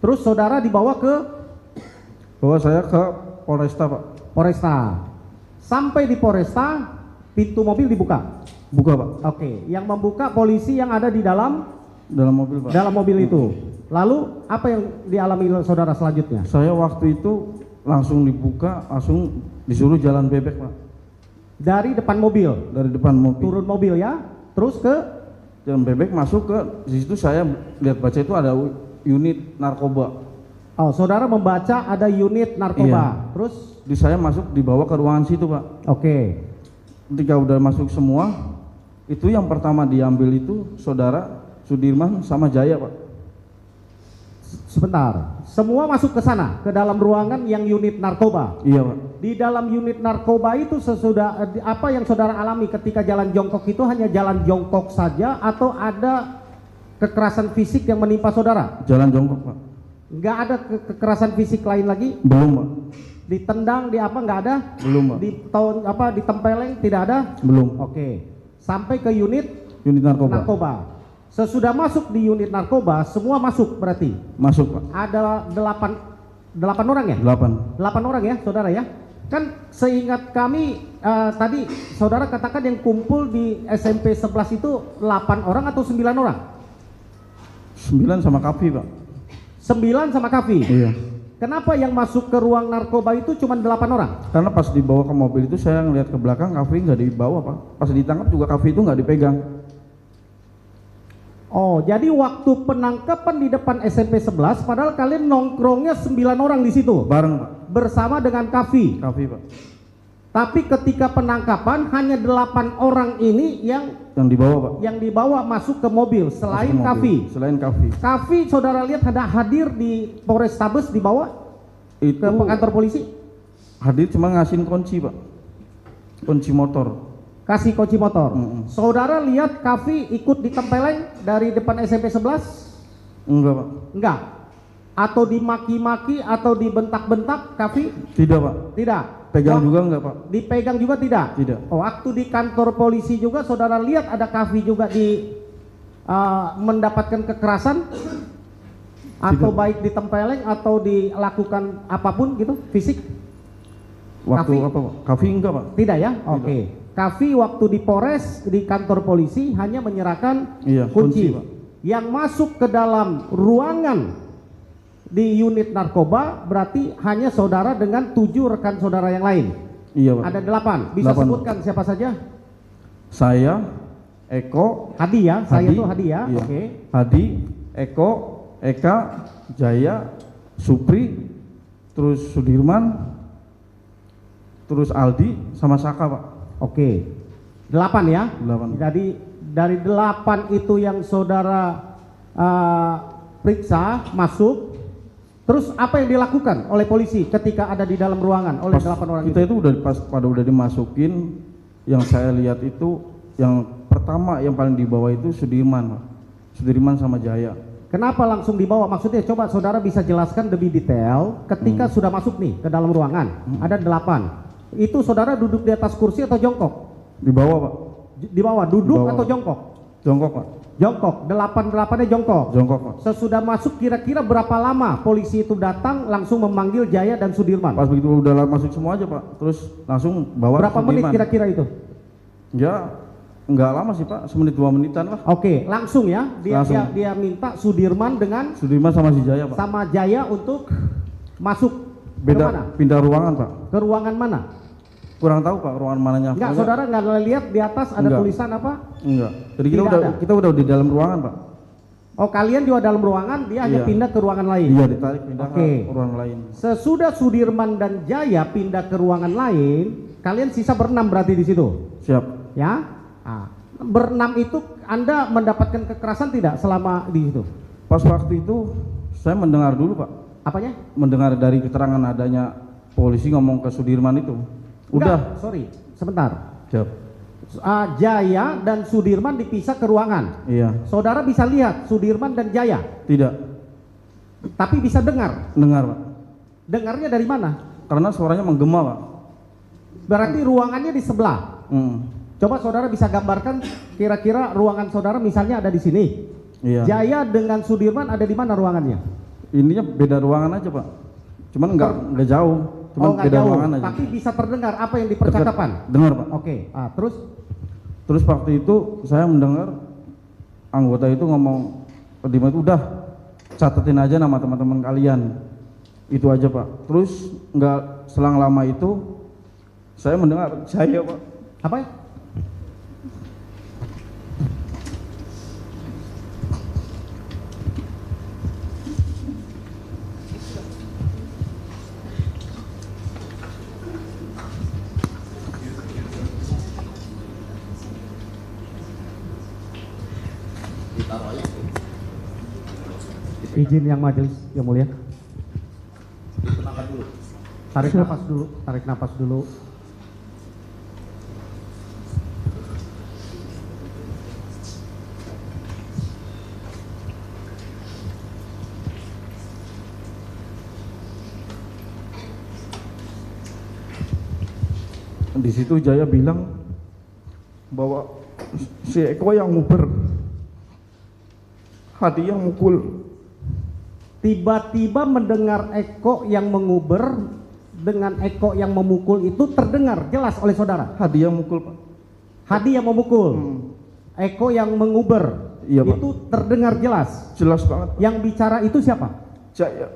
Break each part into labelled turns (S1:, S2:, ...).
S1: Terus saudara dibawa ke
S2: saya ke Polresta Pak.
S1: Polresta. Sampai di Polresta, pintu mobil dibuka.
S2: Buka Pak.
S1: Oke, yang membuka polisi yang ada di dalam
S2: Mobil Pak.
S1: dalam mobil itu. Lalu apa yang dialami saudara selanjutnya?
S2: Saya waktu itu langsung dibuka, langsung disuruh jalan bebek Pak.
S1: Dari depan mobil,
S2: Dari depan mobil.
S1: turun mobil ya, terus ke
S2: Jalan bebek masuk ke di situ, saya lihat baca itu ada unit narkoba.
S1: oh, saudara membaca ada unit narkoba.
S2: Iya.
S1: Terus
S2: Saya masuk dibawa ke ruangan situ Pak.
S1: oke.
S2: Ketika udah masuk semua, itu yang pertama diambil itu saudara Sudirman sama Jaya Pak.
S1: Sebentar. Semua masuk ke sana, ke dalam ruangan yang unit narkoba.
S2: Iya Pak.
S1: Di dalam unit narkoba itu sesudah apa yang saudara alami ketika jalan jongkok itu hanya jalan jongkok saja atau ada kekerasan fisik yang menimpa saudara?
S2: Jalan jongkok Pak.
S1: Nggak ada kekerasan fisik lain lagi?
S2: Belum Pak.
S1: Ditendang, di apa nggak ada?
S2: Belum Pak.
S1: Ditempeleng tidak ada?
S2: Belum.
S1: Oke. Sampai ke unit
S2: Unit narkoba.
S1: narkoba. Sesudah masuk di unit narkoba, semua masuk berarti?
S2: Masuk Pak.
S1: Ada 8 orang ya?
S2: 8.
S1: 8 orang ya, saudara ya? Kan seingat kami tadi saudara katakan yang kumpul di SMP 11 itu 8 orang atau 9 orang?
S2: 9 sama Kavi Pak.
S1: 9 sama Kavi.
S2: Iya.
S1: Kenapa yang masuk ke ruang narkoba itu cuma 8 orang?
S2: Karena pas dibawa ke mobil itu saya ngeliat ke belakang, Kavi nggak dibawa Pak. Pas ditangkap juga Kavi itu nggak dipegang.
S1: Oh, jadi waktu penangkapan di depan SMP 11 padahal kalian nongkrongnya 9 orang di situ
S2: Bareng Pak.
S1: bersama dengan Kavi.
S2: Kavi Pak.
S1: Tapi ketika penangkapan hanya 8 orang ini yang
S2: Yang dibawa Pak.
S1: dibawa masuk ke mobil selain
S2: Masuk ke
S1: Kavi.
S2: mobil. Selain Kavi.
S1: Kavi saudara lihat ada hadir di Polrestabes dibawa
S2: Itu
S1: ke kantor polisi,
S2: hadir cuma ngasihin kunci Pak. Kunci motor.
S1: kasih kunci motor.
S2: Mm-mm.
S1: Saudara lihat Kavi ikut ditempeleng dari depan SMP 11?
S2: Enggak Pak.
S1: Enggak. Atau dimaki-maki atau dibentak-bentak Kavi?
S2: Tidak Pak.
S1: Tidak.
S2: Pegang juga enggak Pak?
S1: Dipegang juga tidak?
S2: Tidak.
S1: Oh, waktu di kantor polisi juga saudara lihat ada Kavi juga mendapatkan kekerasan? Atau
S2: Tidak.
S1: baik ditempeleng atau dilakukan apapun gitu fisik?
S2: Waktu
S1: Kavi?
S2: apa Pak? Kavi enggak Pak.
S1: Tidak ya? Oke. Kavi waktu di Polres di kantor polisi hanya menyerahkan
S2: Iya,
S1: kunci.
S2: kunci, Pak.
S1: Yang masuk ke dalam ruangan di unit narkoba berarti hanya saudara dengan 7 rekan saudara yang lain.
S2: Iya Pak.
S1: Ada 8. Bisa
S2: 8.
S1: sebutkan siapa saja?
S2: Saya, Eko,
S1: Hadi ya, saya tuh Hadi ya.
S2: iya.
S1: Oke.
S2: Hadi, Eko, Eka, Jaya, Supri, terus Sudirman, terus Aldi sama Saka Pak.
S1: Oke. 8 ya.
S2: 8.
S1: Jadi dari 8 itu yang saudara periksa masuk. Terus apa yang dilakukan oleh polisi ketika ada di dalam ruangan oleh 8 orang
S2: kita
S1: itu?
S2: udah udah dimasukin, yang saya lihat itu yang pertama yang paling dibawa itu Sudirman Pak. Sudirman sama Jaya.
S1: Kenapa langsung dibawa? Maksudnya coba saudara bisa jelaskan lebih detail ketika sudah masuk nih ke dalam ruangan. Ada 8. Itu saudara duduk di atas kursi atau jongkok?
S2: Di bawah Pak.
S1: Di bawah, duduk
S2: Di bawah.
S1: atau jongkok?
S2: Jongkok Pak.
S1: Jongkok, 8-8-nya jongkok.
S2: Jongkok Pak.
S1: Sesudah masuk kira-kira berapa lama polisi itu datang langsung memanggil Jaya dan Sudirman?
S2: Pas begitu udah masuk semua aja Pak, terus langsung bawa
S1: Berapa menit
S2: Sudirman.
S1: kira-kira itu?
S2: Ya nggak lama sih Pak, semenit 2 menitan lah.
S1: Oke, langsung ya.
S2: Langsung.
S1: Dia minta Sudirman dengan
S2: Sudirman sama si Jaya Pak.
S1: sama Jaya untuk masuk ke
S2: Beda,
S1: mana?
S2: pindah ruangan Pak.
S1: Ke ruangan mana?
S2: Kurang tahu Pak ruangan mananya.
S1: Enggak,
S2: Pokoknya-
S1: saudara nggak lihat di atas ada
S2: Enggak.
S1: tulisan apa?
S2: Enggak. Jadi
S1: Tidak ada.
S2: kita udah di dalam ruangan Pak.
S1: Oh, kalian juga dalam ruangan, dia hanya
S2: Iya.
S1: pindah ke ruangan lain.
S2: Iya, ditarik pindah
S1: Oke.
S2: ke ruangan lain.
S1: Sesudah Sudirman dan Jaya pindah ke ruangan lain, kalian sisa berenam berarti di situ,
S2: Siap.
S1: ya? Berenam itu Anda mendapatkan kekerasan tidak selama di situ?
S2: Pas waktu itu saya mendengar dulu Pak,
S1: Apanya?
S2: mendengar dari keterangan adanya polisi ngomong ke Sudirman itu. Udah.
S1: Enggak, sorry, sebentar.
S2: Siap.
S1: Jaya dan Sudirman dipisah ke ruangan.
S2: Iya.
S1: Saudara bisa lihat Sudirman dan Jaya,
S2: Tidak.
S1: tapi bisa dengar.
S2: Dengar Pak.
S1: Dengarnya dari mana?
S2: Karena suaranya menggema Pak.
S1: Berarti ruangannya di sebelah. Coba saudara bisa gambarkan kira-kira ruangan saudara misalnya ada di sini.
S2: Iya.
S1: Jaya dengan Sudirman ada di mana ruangannya?
S2: Ininya beda ruangan aja Pak, cuman nggak jauh, cuman
S1: nggak
S2: beda
S1: jauh,
S2: ruangan aja.
S1: tapi bisa terdengar apa yang dipercakapan.
S2: Dengar Pak.
S1: Oke,
S2: Terus waktu itu saya mendengar anggota itu ngomong, Dimas udah catetin aja nama teman-teman kalian, itu aja Pak. Terus nggak selang lama itu saya mendengar saya Pak.
S1: Apa ya? Izin yang majelis yang mulia. Tarik nafas dulu.
S2: Di situ Jaya bilang bahwa si Eko yang nguber, Hadi yang mukul.
S1: Tiba-tiba mendengar Eko yang menguber dengan Eko yang memukul itu terdengar jelas oleh saudara.
S2: Hadi yang mukul Pak.
S1: Hadi yang memukul, Eko yang menguber,
S2: Iya, Pak.
S1: itu terdengar jelas.
S2: Jelas banget.
S1: Yang bicara itu siapa?
S2: Jaya.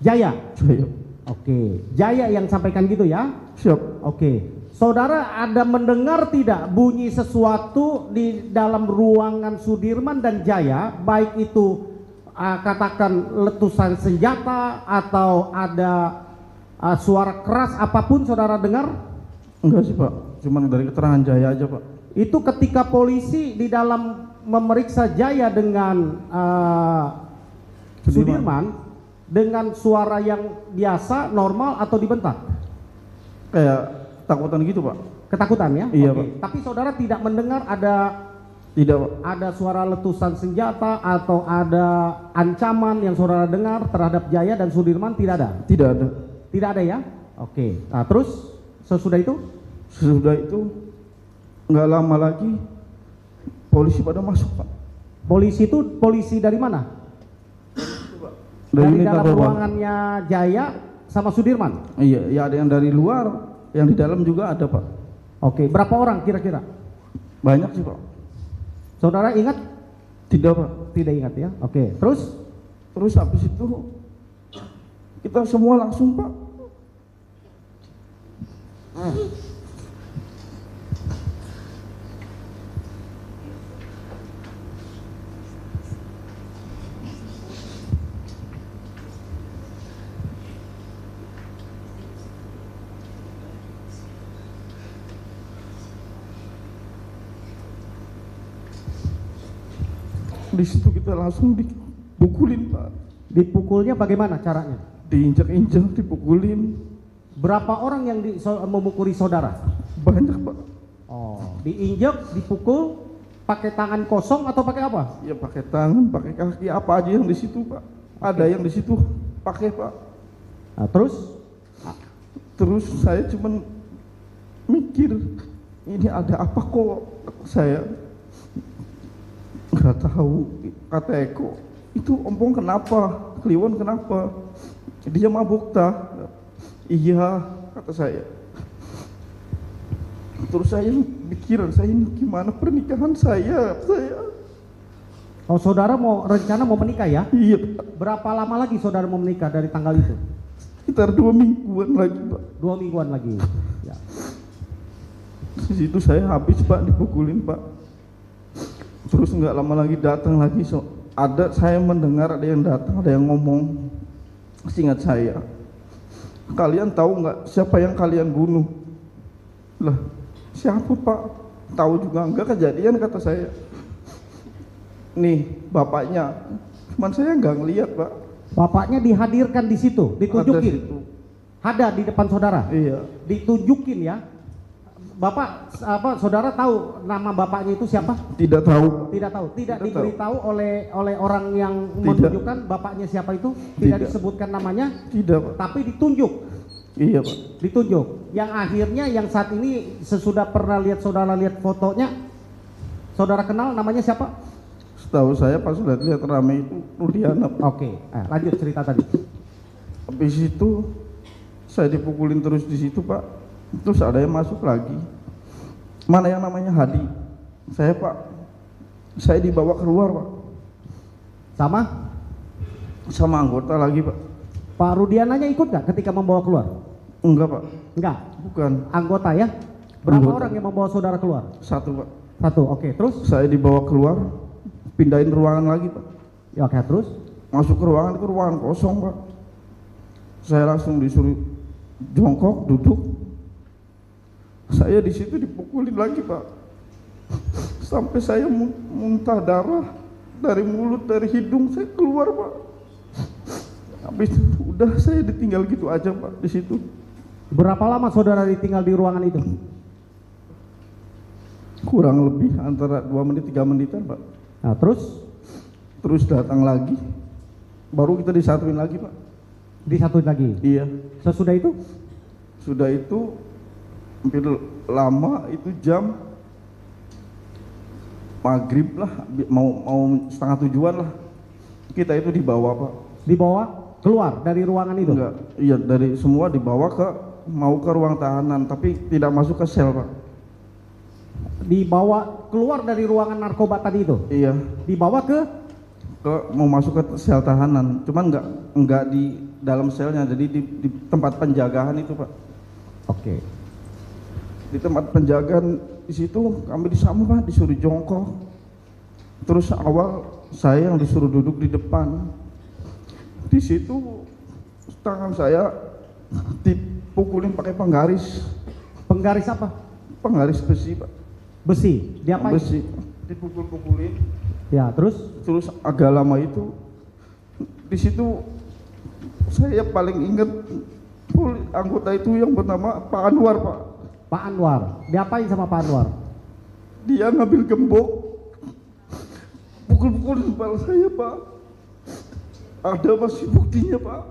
S1: Jaya.
S2: Jaya.
S1: Oke, Jaya yang sampaikan gitu ya.
S2: Siap.
S1: Oke, saudara ada mendengar tidak bunyi sesuatu di dalam ruangan Sudirman dan Jaya, baik itu katakan letusan senjata atau ada suara keras apapun saudara dengar?
S2: Enggak sih Pak, cuman dari keterangan Jaya aja Pak.
S1: Itu ketika polisi di dalam memeriksa Jaya dengan Sudirman dengan suara yang biasa, normal atau dibentak?
S2: Kayak takutan gitu Pak.
S1: Ketakutan ya?
S2: Iya,
S1: Oke.
S2: Pak.
S1: Tapi saudara tidak mendengar ada
S2: Tidak Pak.
S1: ada suara letusan senjata atau ada ancaman yang saudara dengar terhadap Jaya dan Sudirman? Tidak ada?
S2: Tidak ada.
S1: Tidak ada ya? Oke. Nah, terus sesudah itu?
S2: Sesudah itu nggak lama lagi polisi pada masuk Pak.
S1: Polisi itu polisi dari mana? Dari
S2: unit
S1: dalam
S2: narkoba.
S1: ruangannya Jaya sama Sudirman?
S2: Iya, ya ada yang dari luar, yang di dalam juga ada Pak.
S1: Oke, berapa orang kira-kira?
S2: Banyak sih Pak.
S1: Saudara ingat?
S2: Tidak Pak.
S1: Tidak ingat ya? Oke, terus?
S2: Terus habis itu kita semua langsung Pak. Di situ kita langsung dipukulin Pak.
S1: Dipukulnya bagaimana caranya?
S2: Diinjak-injak, dipukulin.
S1: Berapa orang yang memukuli saudara?
S2: Banyak Pak.
S1: Oh, diinjak, dipukul, pakai tangan kosong atau pakai apa?
S2: Ya pakai tangan, pakai kaki, apa aja yang di situ Pak. Ada yang di situ pakai Pak.
S1: Nah, terus?
S2: Terus saya cuman mikir, ini ada apa kok? Saya nggak tahu. Kata Eko, itu ompong kenapa? Kliwon kenapa? Dia mabuk tah? Iya, kata saya. Terus saya pikiran saya, ini gimana pernikahan saya?
S1: Oh, saudara rencana mau menikah ya?
S2: Iya Pak.
S1: Berapa lama lagi saudara mau menikah dari tanggal itu?
S2: Sekitar 2 mingguan lagi Pak.
S1: 2 mingguan lagi. Ya.
S2: Di situ saya habis Pak, dipukulin Pak. Terus nggak lama lagi datang lagi, saya mendengar ada yang datang, ada yang ngomong. Seingat saya, kalian tahu nggak siapa yang kalian bunuh? Lah, siapa Pak? Tahu juga enggak, kejadian, kata saya. Nih bapaknya, cuman saya nggak ngelihat Pak.
S1: Bapaknya dihadirkan di situ, ditunjukin. Ada di depan saudara.
S2: Iya.
S1: Ditunjukin ya. Bapak saudara tahu nama bapaknya itu siapa?
S2: Tidak tahu.
S1: Tidak tahu. Tidak
S2: Tidak
S1: diberitahu oleh orang yang
S2: Tidak.
S1: menunjukkan bapaknya siapa itu? Tidak
S2: Tidak.
S1: disebutkan namanya,
S2: Tidak Pak.
S1: tapi ditunjuk.
S2: Iya Pak.
S1: Ditunjuk. Yang akhirnya yang saat ini sesudah pernah lihat saudara lihat fotonya, saudara kenal namanya siapa?
S2: Setahu saya pas lihat rame itu Rudiana, Pak.
S1: Oke, lanjut cerita tadi.
S2: Habis itu saya dipukulin terus di situ, Pak. Terus ada yang masuk lagi. Mana yang namanya Hadi? Saya, Pak. Saya dibawa keluar, Pak.
S1: Sama?
S2: Sama anggota lagi, Pak.
S1: Pak Rudiananya ikut nggak ketika membawa keluar?
S2: Enggak, Pak.
S1: Enggak.
S2: Bukan.
S1: Anggota ya? Berapa
S2: Anggota.
S1: orang yang membawa saudara keluar?
S2: Satu, Pak.
S1: Satu. Oke, terus?
S2: Saya dibawa keluar, pindahin ruangan lagi, Pak.
S1: Ya, oke, terus?
S2: Masuk ke ruangan itu ruangan kosong, Pak. Saya langsung disuruh jongkok, duduk. Saya di situ dipukulin lagi, Pak. Sampai saya muntah darah dari mulut, dari hidung saya keluar, Pak. Habis itu udah saya ditinggal gitu aja, Pak, di situ.
S1: Berapa lama saudara ditinggal di ruangan itu?
S2: Kurang lebih antara 2 menit 3 menitan, Pak.
S1: Nah, terus?
S2: Terus datang lagi. Baru kita disatuin lagi, Pak.
S1: Disatuin lagi?
S2: Iya.
S1: Sesudah itu?
S2: Sudah itu hampir lama, itu jam maghrib lah, mau setengah 7-an lah. Kita itu dibawa, Pak.
S1: Dibawa keluar dari ruangan itu?
S2: Enggak, iya, dari semua dibawa mau ke ruang tahanan, tapi tidak masuk ke sel, Pak.
S1: Dibawa keluar dari ruangan narkoba tadi itu?
S2: Iya.
S1: Dibawa ke
S2: Mau masuk ke sel tahanan, cuman enggak di dalam selnya, jadi di tempat penjagaan itu, Pak.
S1: Oke.
S2: Di tempat penjagaan di situ kami disambut, Pak, disuruh jongkok. Terus awal saya yang disuruh duduk di depan. Di situ tangan saya dipukulin pakai penggaris.
S1: Penggaris apa?
S2: Penggaris besi, Pak.
S1: Besi. Diapain?
S2: Besi. Dipukul-pukulin.
S1: Ya, terus?
S2: Terus agak lama itu di situ saya paling ingat anggota itu yang bernama Pak Anwar, Pak.
S1: Pak Anwar. Diapain sama Pak Anwar?
S2: Dia ngambil gembok, pukul-pukul kepala saya, Pak. Ada masih buktinya, Pak.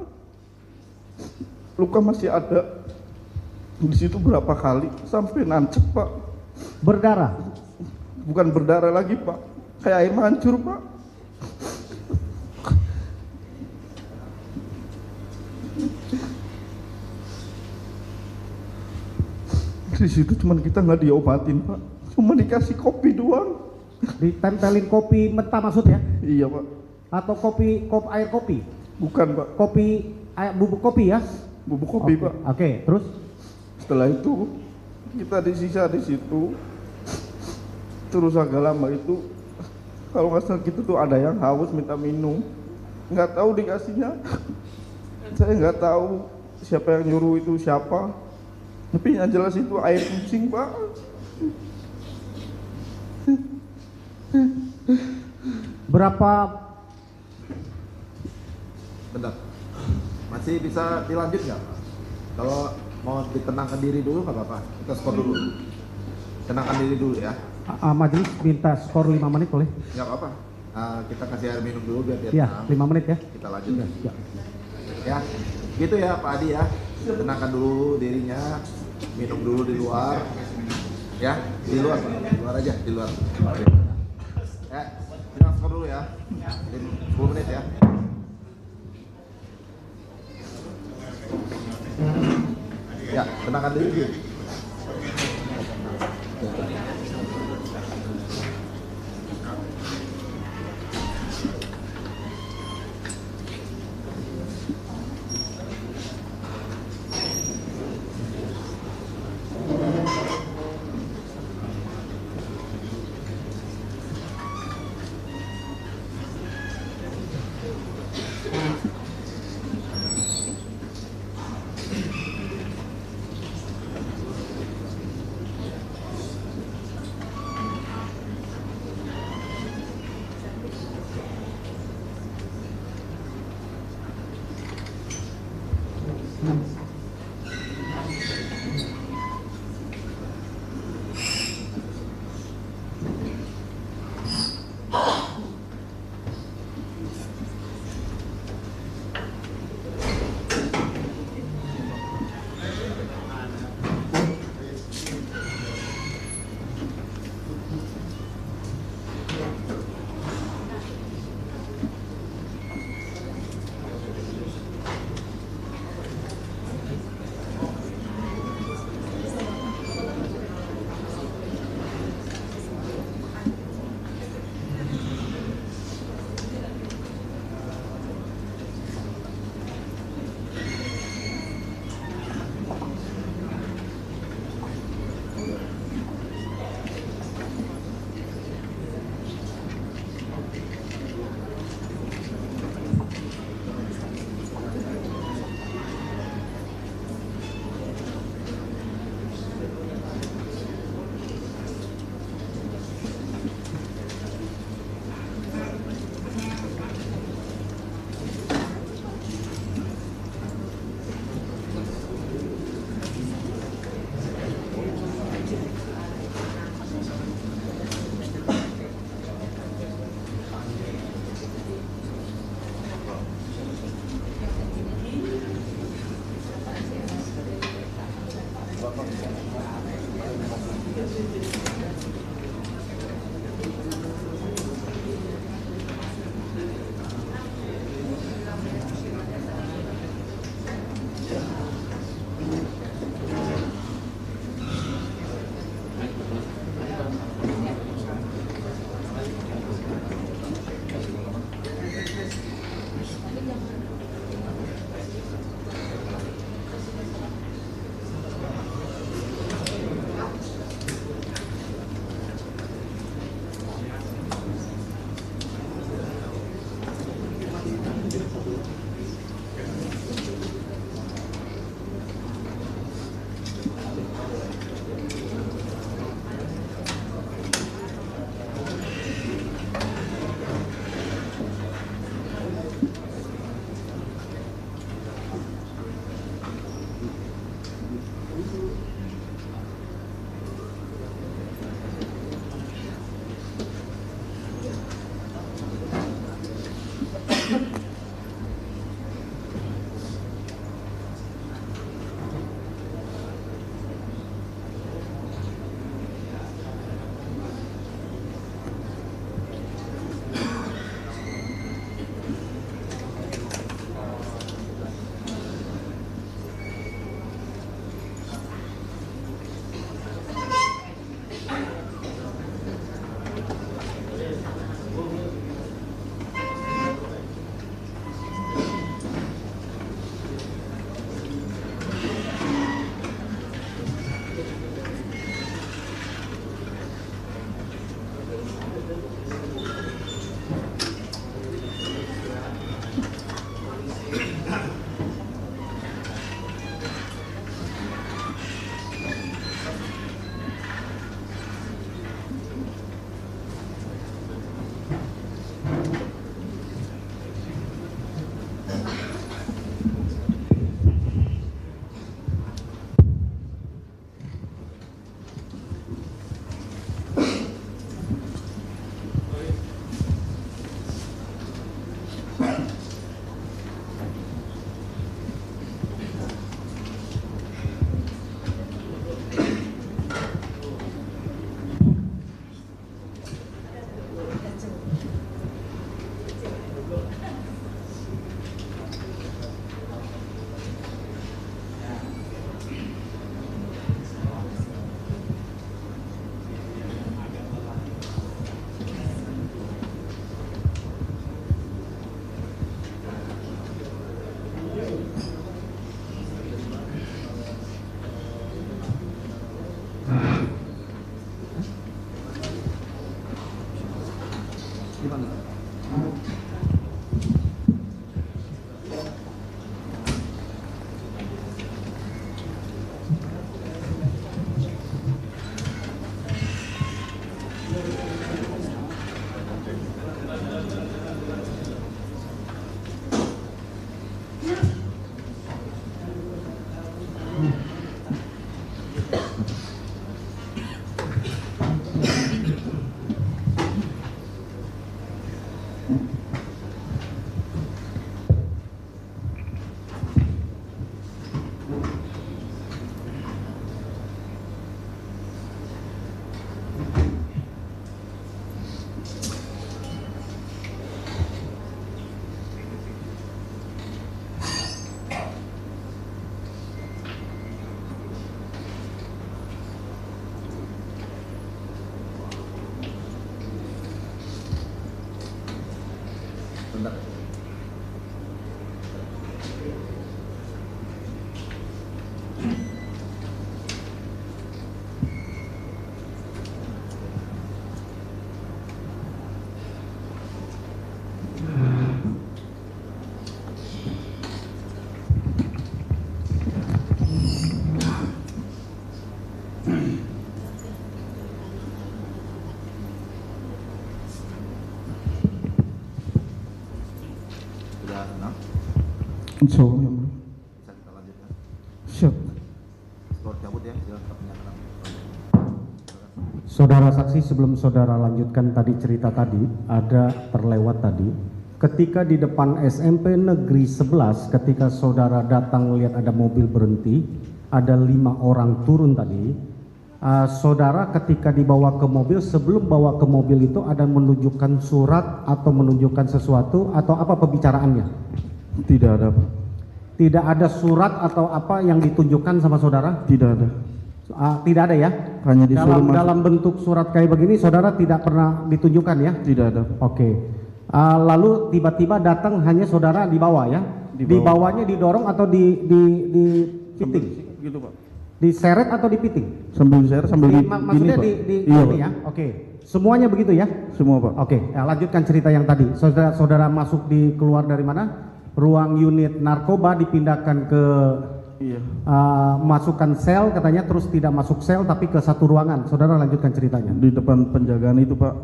S2: Luka masih ada. Di situ berapa kali sampai nancep, Pak.
S1: Berdarah?
S2: Bukan berdarah lagi, Pak. Kayak air mancur, Pak. Di situ cuman kita nggak diobatin, Pak. Cuma dikasih kopi doang.
S1: Ditempelin kopi mentah maksudnya?
S2: Iya, Pak.
S1: Atau air kopi?
S2: Bukan, Pak.
S1: Kopi, bubuk kopi ya?
S2: Bubuk kopi,
S1: Oke.
S2: Pak.
S1: Oke, terus?
S2: Setelah itu kita disisa di situ. Terus agak lama itu, kalau nggak salah gitu tuh ada yang haus minta minum. Nggak tahu dikasihnya. Saya nggak tahu siapa yang nyuruh itu siapa. Tapi yang jelas itu air kucing, Pak.
S1: Berapa?
S3: Bentar, masih bisa dilanjut nggak? Kalau mau ditenangkan diri dulu nggak apa-apa, kita skor dulu. Tenangkan diri dulu ya.
S1: Majelis minta skor 5 menit boleh?
S3: Nggak apa-apa. Kita kasih air minum dulu biar dia
S1: Ya,
S3: tenang.
S1: 5 menit ya.
S3: Kita lanjut.
S1: Ya.
S3: Ya, gitu ya Pak Adi ya. Tenangkan dulu dirinya, minum dulu di luar. Ya, di luar, Pak. Di luar aja, di luar. Oke. Kita skor dulu ya. 10 menit ya. Ya, tenangkan diri. Dipanggil. Bentar. Sudah tenang?
S2: Insya Allah yang mulia.
S3: Bisa kita lanjutkan.
S2: Siap.
S3: Seluruh cabut ya, silahkan penyataan.
S1: Saudara saksi, sebelum saudara lanjutkan tadi cerita tadi, ada terlewat tadi. Ketika di depan SMP Negeri 11, ketika saudara datang melihat ada mobil berhenti, ada 5 orang turun tadi. Saudara ketika dibawa ke mobil, sebelum bawa ke mobil itu ada menunjukkan surat atau menunjukkan sesuatu atau apa pembicaraannya?
S2: Tidak ada, Pak.
S1: Tidak ada surat atau apa yang ditunjukkan sama saudara?
S2: Tidak ada.
S1: Tidak ada ya?
S2: Hanya disuruh masuk.
S1: Dalam bentuk surat kayak begini saudara tidak pernah ditunjukkan ya?
S2: Tidak ada.
S1: Oke. Lalu tiba-tiba datang hanya saudara dibawa ya? Dibawanya didorong atau di piting?
S2: Gitu, Pak.
S1: Diseret atau dipiting?
S2: Sambil share sambil
S1: Maksudnya
S2: Pak.
S1: iya, ini ya? Oke. Semuanya begitu ya?
S2: Semua, Pak.
S1: Oke, ya, lanjutkan cerita yang tadi. Saudara masuk keluar dari mana? Ruang unit narkoba dipindahkan ke
S2: Iya.
S1: masukkan sel katanya, terus tidak masuk sel tapi ke satu ruangan. Saudara lanjutkan ceritanya.
S2: Di depan penjagaan itu, Pak,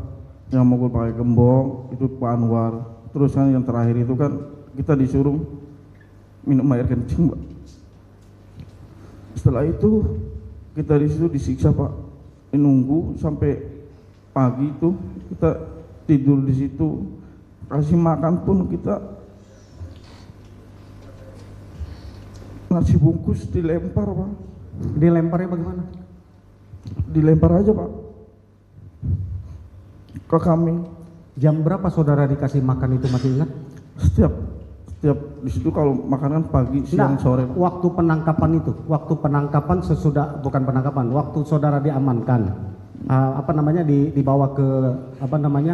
S2: yang mogul pakai gembok itu Pak Anwar. Terus kan yang terakhir itu kan kita disuruh minum air kencing, Pak. Setelah itu kita di situ disiksa, Pak. Nunggu sampai pagi itu kita tidur di situ. Kasih makan pun kita nasi bungkus dilempar, Pak.
S1: Dilemparnya bagaimana?
S2: Dilempar aja, Pak, ke kami.
S1: Jam berapa saudara dikasih makan itu masih ingat?
S2: Setiap di situ kalau makanan pagi, siang,
S1: Enggak,
S2: sore, Pak.
S1: waktu penangkapan itu, waktu penangkapan sesudah, bukan penangkapan, waktu saudara diamankan, dibawa ke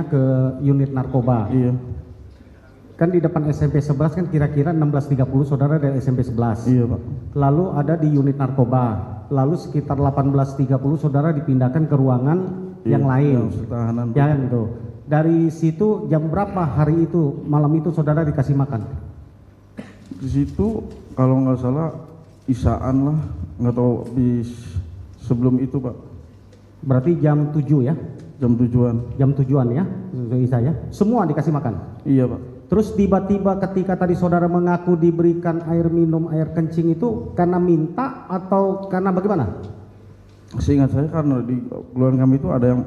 S1: ke unit narkoba.
S2: Iya,
S1: Kan di depan SMP 11 kan kira-kira 16.30 saudara dari SMP 11.
S2: iya, Pak.
S1: Lalu ada di unit narkoba. Lalu sekitar 18.30 saudara dipindahkan ke ruangan yang lain.
S2: Yang tahanan, Pak.
S1: Ya gitu. Dari situ jam berapa hari itu, malam itu saudara dikasih makan?
S2: Di situ kalau nggak salah isaan lah, nggak tahu sebelum itu, Pak.
S1: Berarti jam 7 ya?
S2: Jam tujuan.
S1: Jam 7-an ya? Isa ya? Semua dikasih makan?
S2: Iya, Pak.
S1: Terus tiba-tiba ketika tadi saudara mengaku diberikan air minum, air kencing itu karena minta atau karena bagaimana?
S2: Seingat saya karena di keluarga kami itu ada yang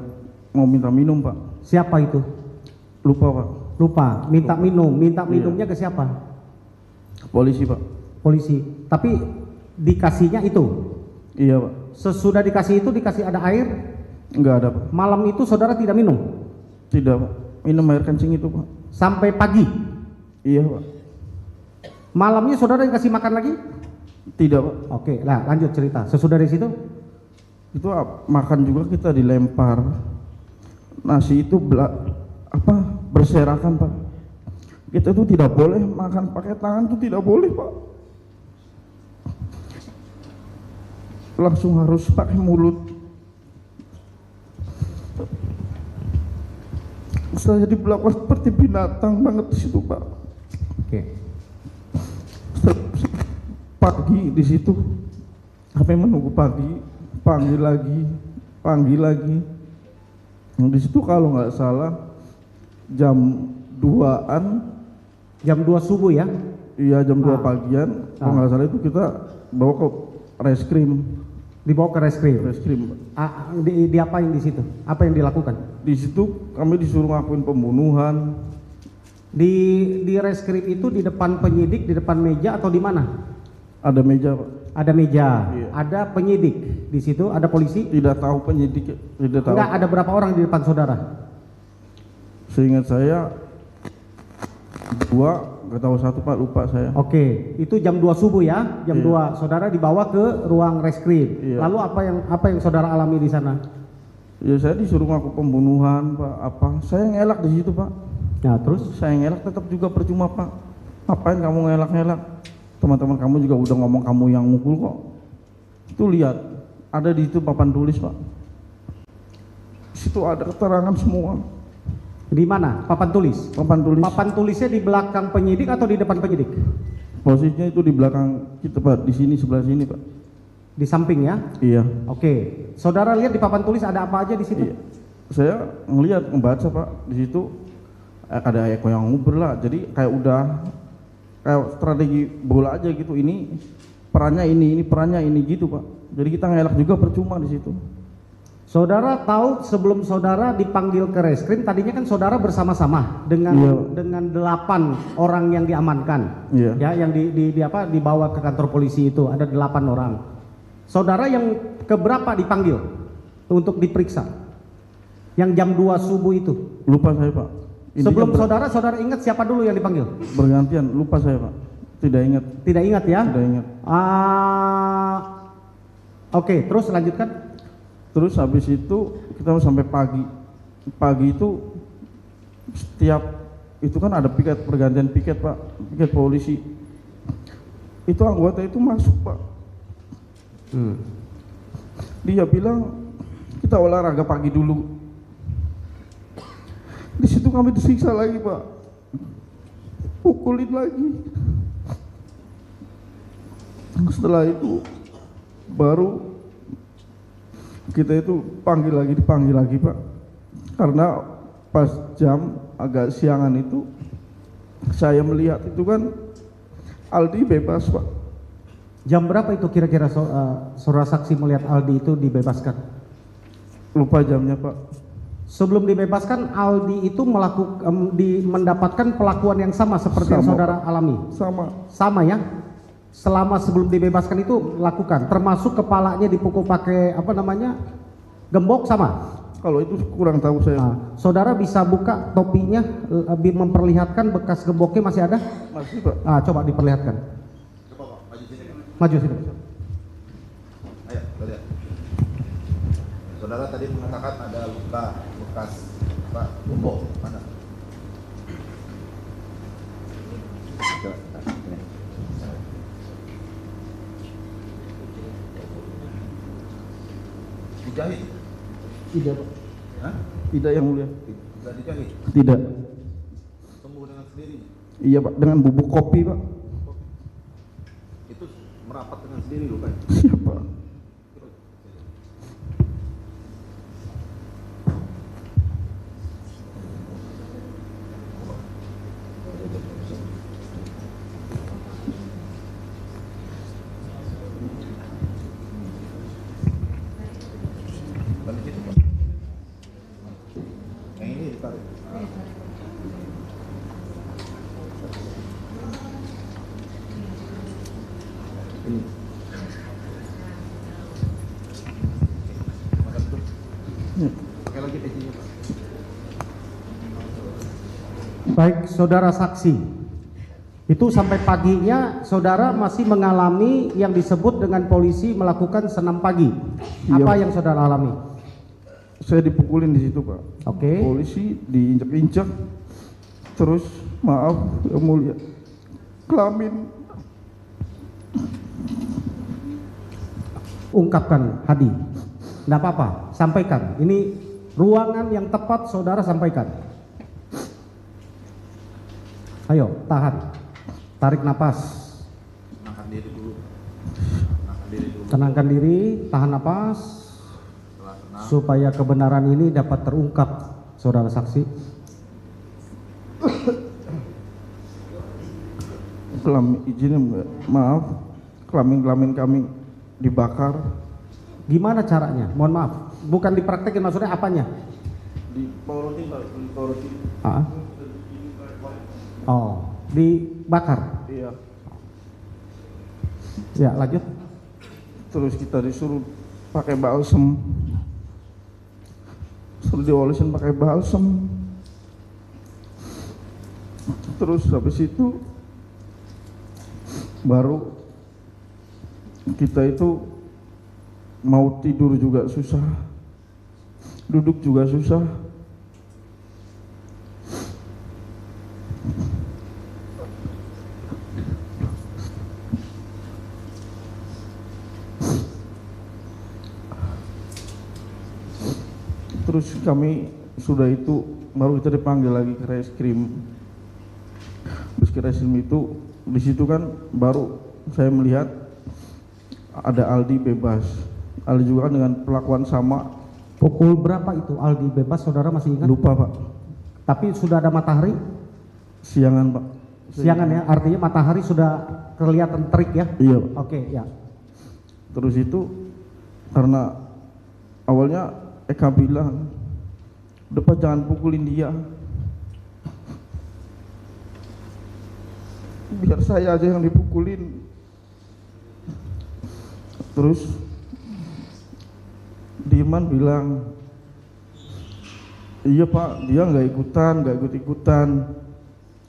S2: mau minta minum, Pak.
S1: Siapa itu?
S2: Lupa, Pak.
S1: Lupa, minta minum. Minta
S2: Iya.
S1: minumnya ke siapa?
S2: Polisi, Pak.
S1: Polisi. Tapi dikasihnya itu?
S2: Iya, Pak.
S1: Sesudah dikasih itu dikasih ada air?
S2: Nggak ada, Pak.
S1: Malam itu saudara tidak minum?
S2: Tidak, Pak. Minum air kencing itu, Pak.
S1: Sampai pagi?
S2: Iya, Pak.
S1: Malamnya saudara dikasih makan lagi?
S2: Tidak, Pak.
S1: Oke, nah lanjut cerita. Sesudah dari situ?
S2: Itu makan juga kita dilempar. Nasi itu berserakan, Pak. Kita itu tidak boleh makan pakai tangan, itu tidak boleh, Pak. Langsung harus pakai mulut. Saya diperlakukan seperti binatang banget di situ, Pak.
S1: Oke.
S2: Pagi di situ, sampai menunggu pagi, panggil lagi. Di situ kalau nggak salah jam 2-an,
S1: Jam 2 subuh ya?
S2: iya jam 2 pagian, kalau nggak salah itu kita bawa ke reskrim.
S1: Dibawa ke reskrim.
S2: Reskrim.
S1: Diapain di situ? Apa yang dilakukan?
S2: Di situ kami disuruh ngakuin pembunuhan.
S1: Di reskrim itu di depan penyidik, di depan meja atau di mana?
S2: Ada meja, Pak.
S1: Ada meja,
S2: Iya.
S1: ada penyidik di situ, ada polisi.
S2: Tidak tahu penyidik, tidak tahu.
S1: Enggak, ada berapa orang di depan saudara?
S2: Seingat saya 2, nggak tahu 1, Pak, lupa saya.
S1: Oke, itu jam 2 subuh ya, jam
S2: Iya.
S1: 2 saudara dibawa ke ruang reskrim.
S2: Iya.
S1: Lalu apa yang saudara alami di sana?
S2: Ya saya disuruh ngaku pembunuhan, Pak. Apa? Saya ngelak di situ, Pak.
S1: Nah, terus?
S2: Saya ngelak tetap juga percuma, Pak. Ngapain kamu ngelak-ngelak? Teman-teman kamu juga udah ngomong kamu yang mukul kok. Itu lihat, ada di situ papan tulis, Pak. Di situ ada keterangan semua.
S1: Di mana? Papan tulis.
S2: Papan tulis.
S1: Papan tulisnya di belakang penyidik atau di depan penyidik?
S2: Posisinya itu di belakang kita, Pak. Di sini, sebelah sini, Pak.
S1: Di samping ya?
S2: Iya.
S1: Oke. Saudara lihat di papan tulis ada apa aja di situ?
S2: Iya. Saya ngelihat, membaca, Pak. Di situ ada Eko yang nguber lah. Jadi kayak udah kayak strategi bola aja gitu. Ini perannya ini perannya ini gitu, Pak. Jadi kita ngelak juga percuma di situ.
S1: Saudara tahu sebelum saudara dipanggil ke reskrim, tadinya kan saudara bersama-sama dengan
S2: Iya.
S1: dengan 8 orang yang diamankan.
S2: Iya.
S1: Ya, yang dibawa ke kantor polisi itu ada 8 orang. Saudara yang keberapa dipanggil untuk diperiksa? Yang jam 2 subuh itu.
S2: Lupa saya, Pak. Ini
S1: Sebelum
S2: kan
S1: saudara ingat siapa dulu yang dipanggil?
S2: bergantian, lupa saya, Pak. Tidak ingat.
S1: Tidak ingat ya?
S2: Tidak ingat.
S1: Oke, terus lanjutkan.
S2: Terus habis itu kita sampai pagi. Pagi itu setiap itu kan ada piket, pergantian piket, Pak. Piket polisi. Itu anggota itu masuk, Pak. Dia bilang kita olahraga pagi dulu. Di situ kami disiksa lagi, Pak. Pukulin lagi. Setelah itu baru kita itu dipanggil lagi, Pak. Karena pas jam agak siangan itu saya melihat itu kan Aldi bebas, Pak.
S1: Jam berapa itu kira-kira saudara saksi melihat Aldi itu dibebaskan?
S2: Lupa jamnya, Pak.
S1: Sebelum dibebaskan, Aldi itu mendapatkan perlakuan yang sama seperti yang
S2: Sama,
S1: saudara
S2: Pak.
S1: alami. Sama ya. Selama sebelum dibebaskan itu lakukan, termasuk kepalanya dipukul pakai gembok sama.
S2: Kalau itu kurang tahu saya.
S1: Nah, saudara bisa buka topinya, lebih memperlihatkan bekas gemboknya masih ada?
S2: Masih, Pak.
S1: Coba diperlihatkan.
S3: Coba, Pak, maju sini, Pak.
S1: Maju sini.
S3: Ayo, kita lihat. Saudara tadi mengatakan ada luka bekas Pak gembok. Mana? Coba, sini. Dijahit?
S2: Tidak, Pak.
S3: Hah?
S2: Tidak, yang mulia.
S3: Tidak dijahit?
S2: Tidak.
S3: Sembuh dengan sendirinya?
S2: Iya, Pak, dengan bubuk kopi, Pak.
S3: Itu merapat dengan sendiri lukanya?
S2: Siapa?
S3: Balik situ, Pak. Yang ini ditarik. Ini. Makan dulu. Pakai lagi pecinya, Pak.
S1: Baik, saudara saksi. Itu sampai paginya saudara masih mengalami yang disebut dengan polisi melakukan senam pagi.
S2: Iya.
S1: Apa yang saudara alami?
S2: Saya dipukulin di situ, Pak.
S1: Oke.
S2: Polisi diinjak-injak. Terus maaf yang mulia, kelamin.
S1: Ungkapkan, Hadi. Tidak apa-apa, sampaikan. Ini ruangan yang tepat saudara sampaikan. Ayo, tahan. Tarik napas.
S3: Tenangkan diri dulu. Tenangkan diri dulu.
S1: Tenangkan diri, tahan napas.
S3: Setelah tenang,
S1: Supaya kebenaran ini dapat terungkap, saudara saksi.
S2: Izin, maaf, kelamin kami dibakar.
S1: Gimana caranya? Mohon maaf, bukan dipraktekin, maksudnya apanya?
S2: Diporotin, Pak, diporotin.
S1: Ah. Oh, dibakar.
S2: Iya.
S1: Ya, lanjut.
S2: Terus kita disuruh pakai balsem. Suruh diolesin pakai balsem. Terus habis itu baru kita itu mau tidur juga susah, duduk juga susah. Terus kami sudah itu baru kita dipanggil lagi ke reskrim. Terus ke reskrim itu di situ kan baru saya melihat ada Aldi bebas. Aldi juga kan dengan perlakuan sama.
S1: Pukul berapa itu Aldi bebas, saudara masih ingat?
S2: Lupa, Pak.
S1: Tapi sudah ada matahari?
S2: Siangan, Pak.
S1: Siangan ya, artinya matahari sudah kelihatan terik ya?
S2: Iya.
S1: Oke, ya.
S2: Terus itu karena awalnya Eka bilang, udah Pak jangan pukulin dia, biar saya aja yang dipukulin. Terus Dirman bilang, iya Pak, dia nggak ikut-ikutan,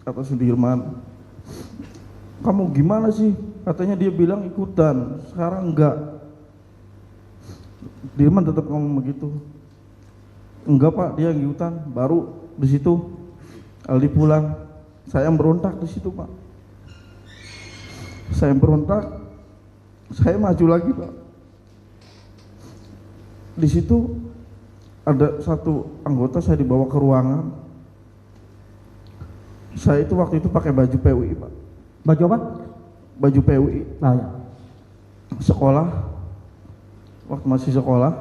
S2: kata Sudirman. Kamu gimana sih? Katanya dia bilang ikutan, sekarang enggak. Dirman tetap ngomong begitu. Enggak Pak, dia yang ikutan. Baru di situ Aldi pulang, saya berontak di situ Pak. Saya berontak, saya maju lagi Pak. Di situ ada satu anggota saya dibawa ke ruangan. Saya itu waktu itu pakai baju PWI Pak.
S1: Baju apa?
S2: Baju PWI.
S1: Nah, ya.
S2: Sekolah, waktu masih sekolah,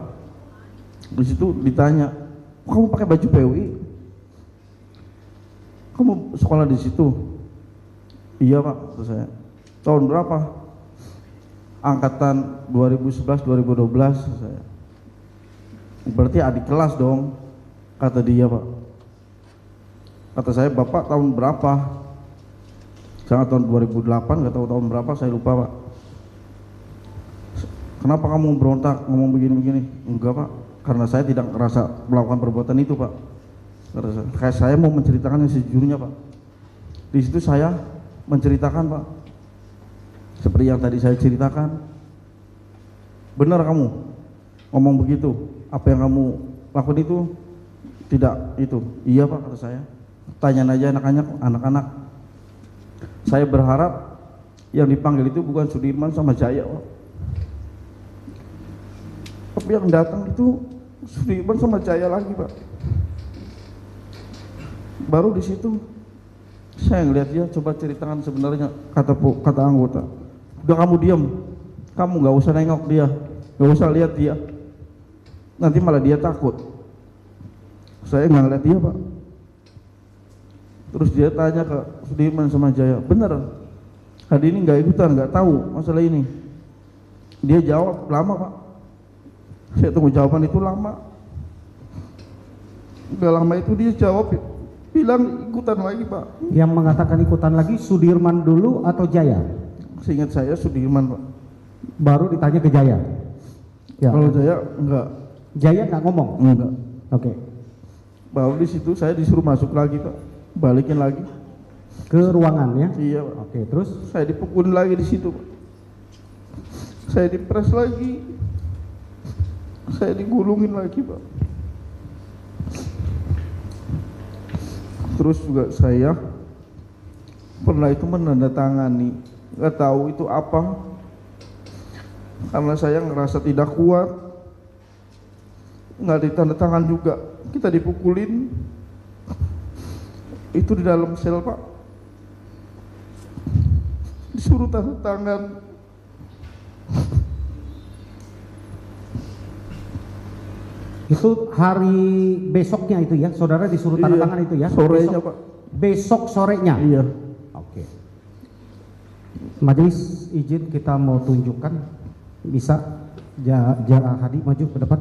S2: di situ ditanya, kamu pakai baju PWI? Kamu sekolah di situ? Iya Pak, kata saya. Tahun berapa? Angkatan 2011-2012, kata saya. Berarti adik kelas dong, kata dia Pak. Kata saya, Bapak tahun berapa? Saya tahun 2008, nggak tahu tahun berapa, saya lupa Pak. Kenapa kamu berontak ngomong begini-begini? Enggak Pak, karena saya tidak merasa melakukan perbuatan itu Pak. Kayak saya mau menceritakan yang sejujurnya Pak. Di situ saya menceritakan Pak, seperti yang tadi saya ceritakan. Benar kamu ngomong begitu? Apa yang kamu lakukan itu tidak itu? Iya Pak, kata saya. Tanya aja anak-anak. Saya berharap yang dipanggil itu bukan Sudirman sama Jaya Pak. Tapi yang datang itu Sudirman sama Jaya lagi Pak. Baru di situ saya ngeliat dia, coba ceritakan sebenarnya, kata anggota. Udah kamu diam, kamu nggak usah nengok dia, nggak usah lihat dia, nanti malah dia takut. Saya nggak ngeliat dia Pak. Terus dia tanya ke Sudirman sama Jaya, bener hari ini nggak ikutan, nggak tahu masalah ini? Dia jawab, lama Pak. Saya tunggu jawaban itu lama. Udah lama itu dia jawab, bilang ikutan lagi Pak.
S1: Yang mengatakan ikutan lagi Sudirman dulu atau Jaya?
S2: Seingat saya Sudirman Pak.
S1: Baru ditanya ke Jaya. Ya.
S2: Kalau Jaya enggak.
S1: Jaya nggak ngomong?
S2: Enggak.
S1: Oke.
S2: Baru di situ saya disuruh masuk lagi Pak, balikin lagi
S1: Ke ruangan ya?
S2: iya Pak.
S1: Oke, terus?
S2: Saya dipukulin lagi di situ Pak. Saya dipres lagi, saya digulungin lagi Pak. Terus juga saya pernah itu menandatangani, nggak tahu itu apa, karena saya ngerasa tidak kuat, nggak ditandatangan juga, kita dipukulin itu di dalam sel Pak. disuruh tanda tangan.
S1: Itu hari besoknya itu ya, saudara disuruh tanda
S2: Iya,
S1: tangan itu ya?
S2: sorenya,
S1: Besok-
S2: Pak.
S1: Besok sorenya?
S2: Iya.
S1: Oke. Majelis izin kita mau tunjukkan, bisa Hadi maju ke depan.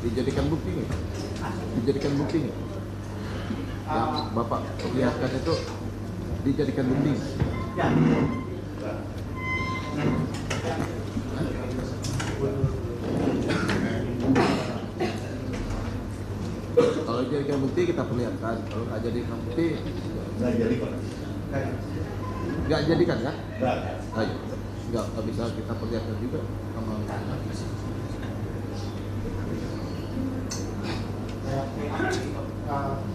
S3: Dijadikan bukti nggak? Dijadikan bukti nggak? Yang Bapak lihatkan itu dijadikan bukti.
S1: Ya.
S3: Kalau dijadikan bukti kita perlihatkan. Kalau nggak jadikan bukti, nggak jadikan kan? Ayo, nggak bisa kita perlihatkan juga.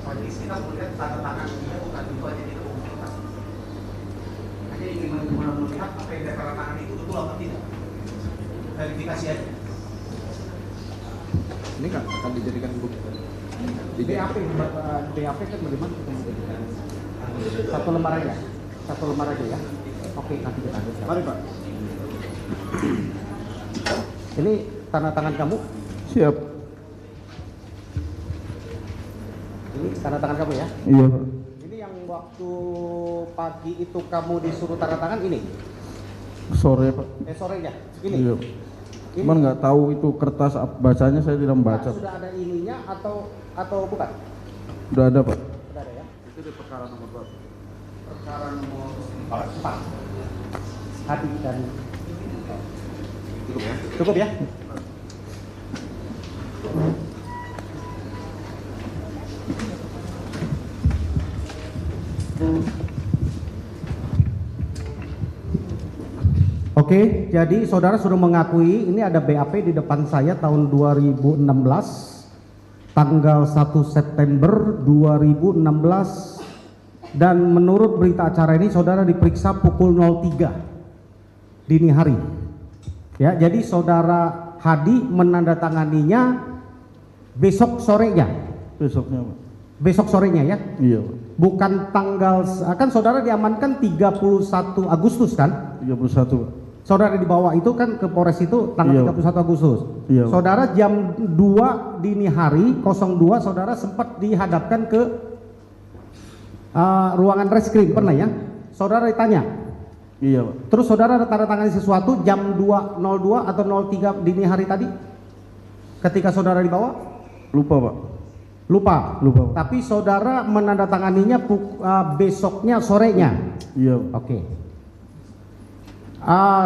S1: Majelis kita melihat tanda tangan dia bukan itu aja kita mengumpulkan. Hanya ingin melihat apa yang tanda tangan itu betul atau tidak. Verifikasi aja.
S3: Ini kan akan dijadikan bukti.
S1: BAP kan bagaimana kita menjadikan? Satu lembar aja. Satu lembar aja ya. Oke, nanti kita ambil.
S3: Mari Pak.
S1: Ini tanda tangan kamu.
S2: Siap.
S1: Ini tanda tangan kamu ya.
S2: Iya, Pak.
S1: Ini yang waktu pagi itu kamu disuruh tanda tangan ini.
S2: Sore, Pak.
S1: Sorenya. Ini.
S2: Iya. Cuman nggak tahu itu kertas bacanya, saya tidak membaca.
S1: Sudah ada ininya atau bukan?
S2: Udah ada, Pak.
S1: Sudah ada ya.
S3: Itu di perkara nomor berapa?
S1: Perkara nomor 4. Hadi dan
S3: Cukup ya?
S1: cukup ya. Oke, jadi saudara sudah mengakui ini ada BAP di depan saya tahun 2016 tanggal 1 September 2016 dan menurut berita acara ini saudara diperiksa pukul 03 dini hari. Ya, jadi saudara Hadi menandatanganinya besok sorenya.
S2: Besoknya, Pak.
S1: Besok sorenya ya.
S2: Iya, Pak.
S1: Bukan tanggal, kan saudara diamankan 31 Agustus kan?
S2: 31, Pak.
S1: Saudara dibawa itu kan ke Polres itu tanggal
S2: Iya.
S1: 31 Agustus.
S2: Iya.
S1: Saudara jam 2 dini hari 02 saudara sempat dihadapkan ke ruangan reskrim, pernah ya? Saudara ditanya.
S2: Iya, Pak.
S1: Terus saudara tanda tangani sesuatu jam 2.02 atau 03 dini hari tadi? Ketika saudara dibawa?
S2: Lupa, Pak.
S1: Lupa.
S2: Lupa, Pak.
S1: Tapi saudara menandatanganinya besoknya sorenya.
S2: Iya, Pak.
S1: Oke.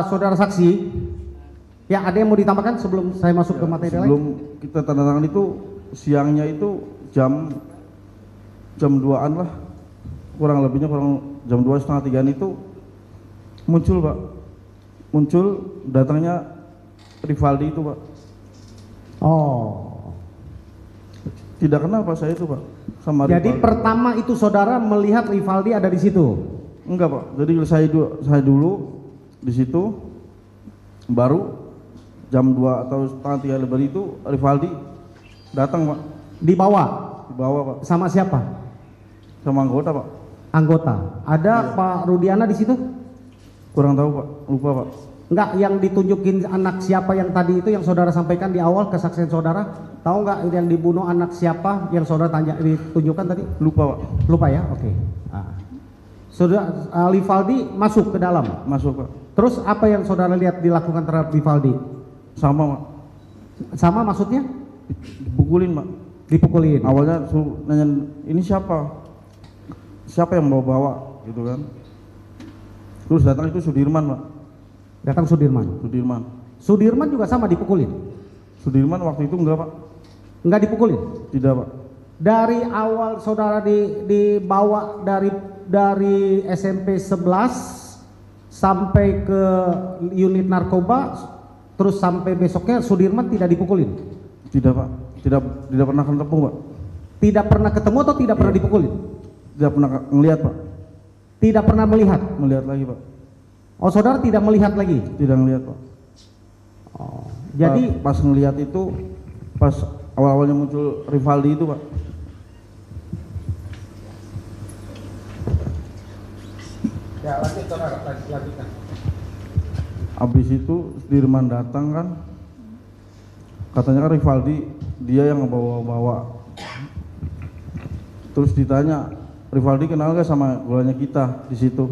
S1: Saudara saksi, ya ada yang mau ditambahkan sebelum saya masuk ke materi lain?
S2: Sebelum kita tanda tangan itu siangnya itu jam 2-an lah, kurang lebihnya jam 2 setengah 3-an itu muncul, Pak. Muncul datangnya Rivaldi itu, Pak.
S1: Oh.
S2: Tidak kenal Pak saya itu, Pak, sama
S1: Jadi
S2: Rivaldi.
S1: pertama itu saudara melihat Rivaldi ada di situ.
S2: Enggak, Pak. Jadi saya dulu di situ, baru jam 2 atau setengah 3 lebar itu Rivaldi datang, Pak.
S1: Dibawa
S2: Dibawa, Pak,
S1: sama siapa?
S2: sama anggota, Pak.
S1: Anggota. Ada Pak Rudiana di situ?
S2: Kurang tahu, Pak. Lupa, Pak.
S1: Enggak, yang ditunjukin anak siapa yang tadi itu yang saudara sampaikan di awal kesaksian saudara? Tahu enggak yang dibunuh anak siapa yang saudara tanya ditunjukkan tadi?
S2: Lupa, Pak.
S1: Lupa ya? Oke. Saudara Rivaldi masuk ke dalam.
S2: Masuk, Pak.
S1: Terus apa yang saudara lihat dilakukan terhadap Rivaldi?
S2: Sama, Pak.
S1: Sama maksudnya?
S2: Dipukulin, Pak.
S1: Dipukulin.
S2: Awalnya suruh nanya, ini siapa? Siapa yang bawa gitu kan? Terus datang itu Sudirman, Pak.
S1: Datang Sudirman.
S2: Sudirman.
S1: Sudirman juga sama dipukulin?
S2: Sudirman waktu itu enggak, Pak.
S1: Enggak dipukulin?
S2: Tidak, Pak.
S1: Dari awal saudara dibawa dari SMP 11 sampai ke unit narkoba, terus sampai besoknya Sudirman tidak dipukulin?
S2: Tidak, Pak. Tidak pernah ketemu, Pak.
S1: Tidak pernah ketemu atau tidak pernah dipukulin?
S2: Tidak pernah ngelihat, Pak.
S1: Tidak pernah melihat?
S2: Melihat lagi, Pak.
S1: Oh, saudara tidak melihat lagi?
S2: Tidak ngelihat, Pak.
S1: Oh, jadi
S2: pas ngelihat itu pas awal-awalnya muncul Rivaldi itu Pak.
S1: Ya lanjut saudara, lanjutkan.
S2: Habis itu Sudirman datang kan, katanya kan Rivaldi dia yang ngebawa-bawa. Terus ditanya, Rivaldi kenal gak sama golanya kita di situ?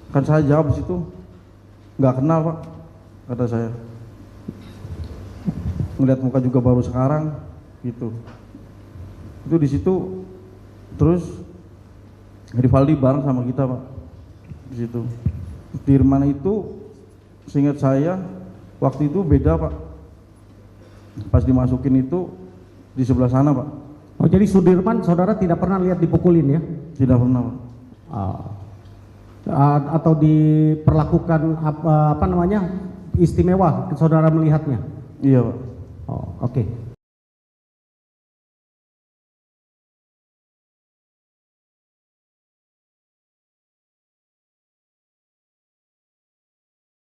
S2: Kan saya jawab di situ, nggak kenal Pak, kata saya. Ngeliat muka juga baru sekarang, gitu. Itu di situ, terus Rivaldi bareng sama kita Pak, di situ. Sudirman itu, seingat saya, waktu itu beda Pak. Pas dimasukin itu di sebelah sana Pak.
S1: Oh jadi Sudirman saudara tidak pernah lihat dipukulin ya?
S2: Tidak pernah Pak.
S1: Atau diperlakukan apa namanya istimewa saudara melihatnya?
S2: Iya Pak.
S1: Oh oke.